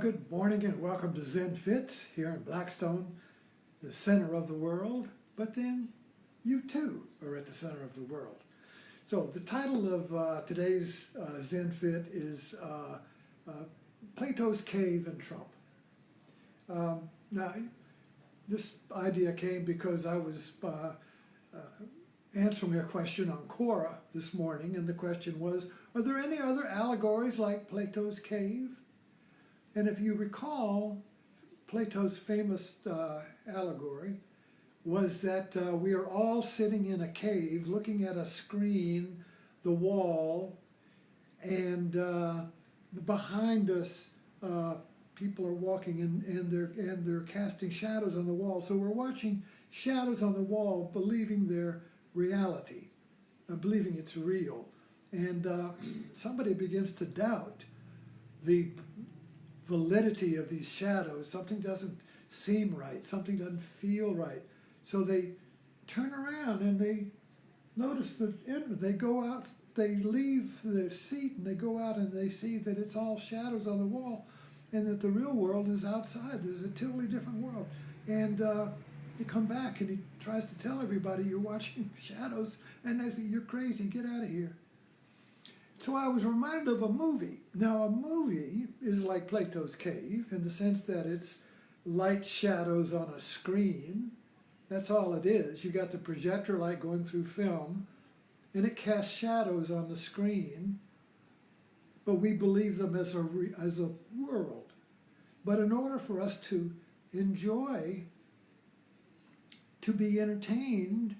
Good morning and welcome to Zen Fits here in Blackstone, the center of the world, but then you too are at the center of the world. So the title of today's Zen Fit is Plato's Cave and Trump. Now, this idea came because I was answering a question on Quora this morning, and the question was, are there any other allegories like Plato's cave? And if you recall, Plato's famous allegory was that we are all sitting in a cave looking at a screen, the wall, and behind us people are walking and they're casting shadows on the wall. So we're watching shadows on the wall, believing they're reality, believing it's real. And somebody begins to doubt the validity of these shadows. Something doesn't seem right, something doesn't feel right. So they turn around and they notice the end. They go out, they leave their seat and they go out and they see that it's all shadows on the wall and that the real world is outside. There's a totally different world. And he come back and he tries to tell everybody you're watching shadows, and they say, you're crazy, get out of here. So I was reminded of a movie. Now a movie is like Plato's cave in the sense that it's light shadows on a screen. That's all it is. You got the projector light going through film and it casts shadows on the screen, but we believe them as a world. But in order for us to enjoy, to be entertained,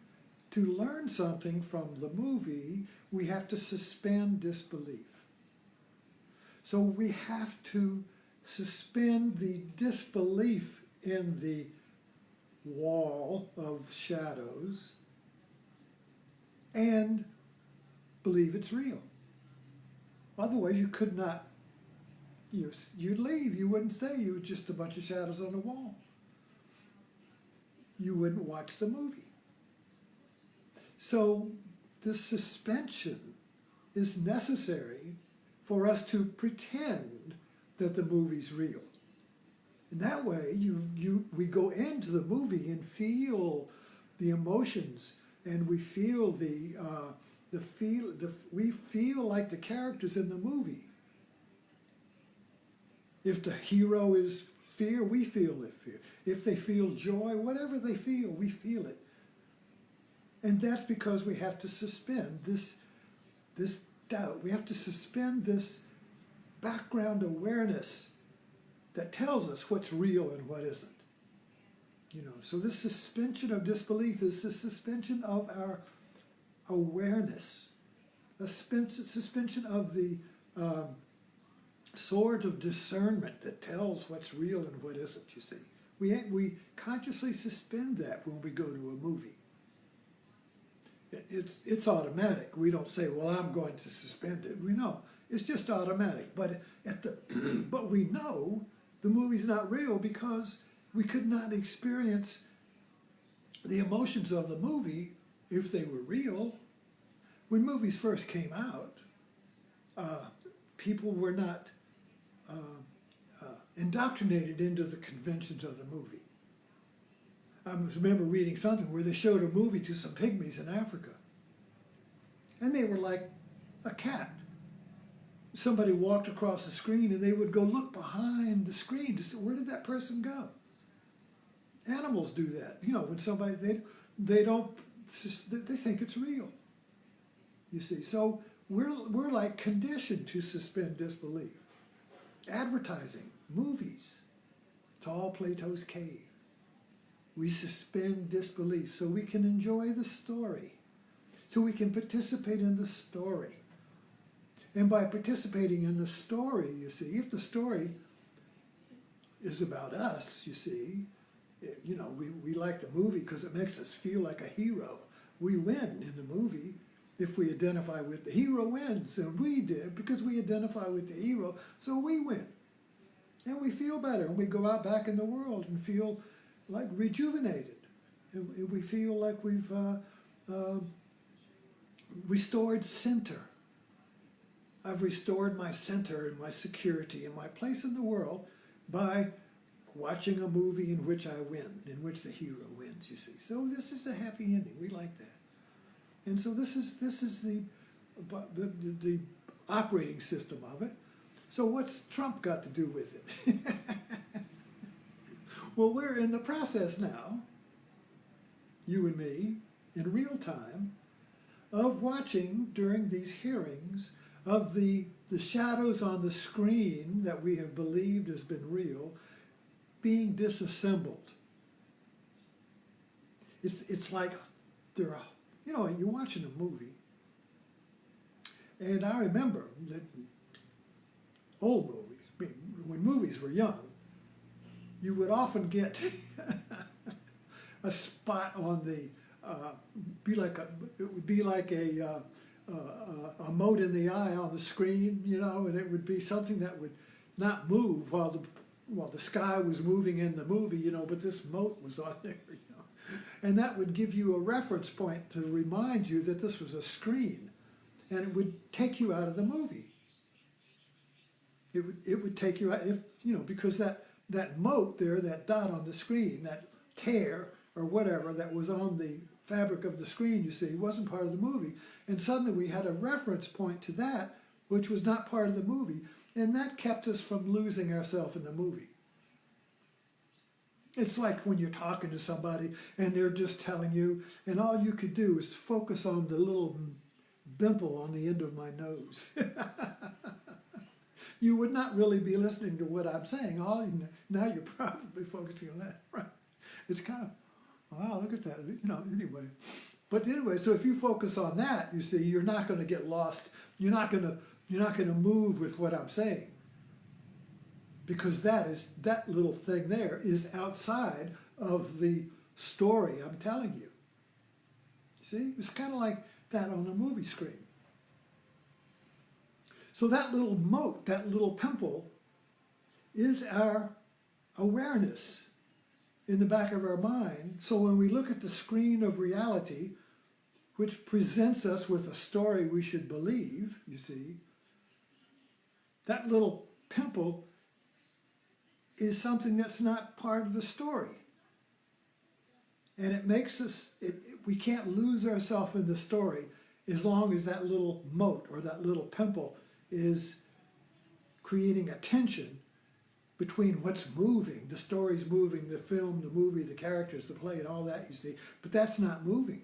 to learn something from the movie, we have to suspend disbelief. So we have to suspend the disbelief in the wall of shadows and believe it's real. Otherwise you could not, you'd leave, you wouldn't stay, you would just a bunch of shadows on the wall. You wouldn't watch the movie. So this suspension is necessary for us to pretend that the movie's real. And that way we go into the movie and feel the emotions, and we feel we feel like the characters in the movie. If the hero is fear, we feel that fear. If they feel joy, whatever they feel, we feel it. And that's because we have to suspend this doubt. We have to suspend this background awareness that tells us what's real and what isn't. So this suspension of disbelief is the suspension of our awareness, a suspension of the sword of discernment that tells what's real and what isn't, you see. We consciously suspend that when we go to a movie. It's automatic. We don't say, well, I'm going to suspend it. We know. It's just automatic. But but we know the movie's not real because we could not experience the emotions of the movie if they were real. When movies first came out, people were not indoctrinated into the conventions of the movie. I remember reading something where they showed a movie to some pygmies in Africa. And they were like a cat. Somebody walked across the screen and they would go look behind the screen to see, where did that person go? Animals do that. When somebody, they think it's real. You see, so we're like conditioned to suspend disbelief. Advertising, movies, it's all Plato's cave. We suspend disbelief so we can enjoy the story, so we can participate in the story. And by participating in the story, you see, if the story is about us, you see, we like the movie because it makes us feel like a hero. We win in the movie if we identify with the hero wins, and we did because we identify with the hero, so we win. And we feel better, and we go out back in the world and feel like rejuvenated. And we feel like we've restored center. I've restored my center and my security and my place in the world by watching a movie in which I win, in which the hero wins, you see. So this is a happy ending. We like that. And so this is the operating system of it. So what's Trump got to do with it? Well, we're in the process now, you and me, in real time, of watching during these hearings of the shadows on the screen that we have believed has been real being disassembled. It's like they're, you're watching a movie, and I remember that old movies, when movies were young, you would often get a spot on the, it would be like a mote in the eye on the screen, and it would be something that would not move while the sky was moving in the movie, but this mote was on there, and that would give you a reference point to remind you that this was a screen, and it would take you out of the movie. It would take you out, because that mote there, that dot on the screen, that tear or whatever that was on the fabric of the screen, you see, wasn't part of the movie. And suddenly we had a reference point to that, which was not part of the movie. And that kept us from losing ourselves in the movie. It's like when you're talking to somebody and they're just telling you, and all you could do is focus on the little dimple on the end of my nose. You would not really be listening to what I'm saying. Now you're probably focusing on that, right? It's kind of, wow, look at that, anyway. But anyway, so if you focus on that, you see, you're not going to get lost. You're not going to move with what I'm saying. Because that little thing there is outside of the story I'm telling you. See, it's kind of like that on a movie screen. So that little mote, that little pimple, is our awareness in the back of our mind. So when we look at the screen of reality, which presents us with a story we should believe, you see, that little pimple is something that's not part of the story. And it makes us, we can't lose ourselves in the story as long as that little mote or that little pimple is creating a tension between what's moving, the story's moving, the film, the movie, the characters, the play, and all that, you see. But that's not moving.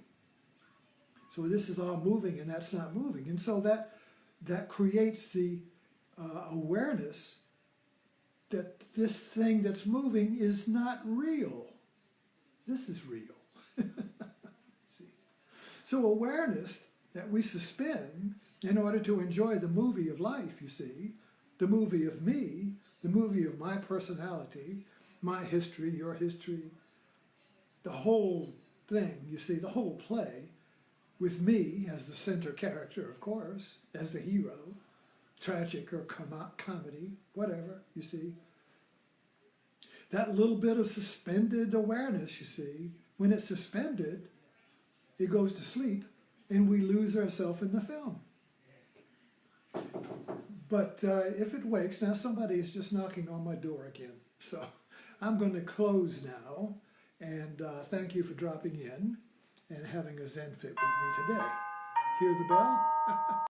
So this is all moving and that's not moving. And so that creates the awareness that this thing that's moving is not real. This is real. See? So awareness that we suspend in order to enjoy the movie of life, you see, the movie of me, the movie of my personality, my history, your history, the whole thing, you see, the whole play, with me as the center character, of course, as the hero, tragic or comedy, whatever, you see. That little bit of suspended awareness, you see, when it's suspended, it goes to sleep and we lose ourselves in the film. But if it wakes, now somebody is just knocking on my door again. So I'm going to close now, and thank you for dropping in and having a Zen Fit with me today. Hear the bell?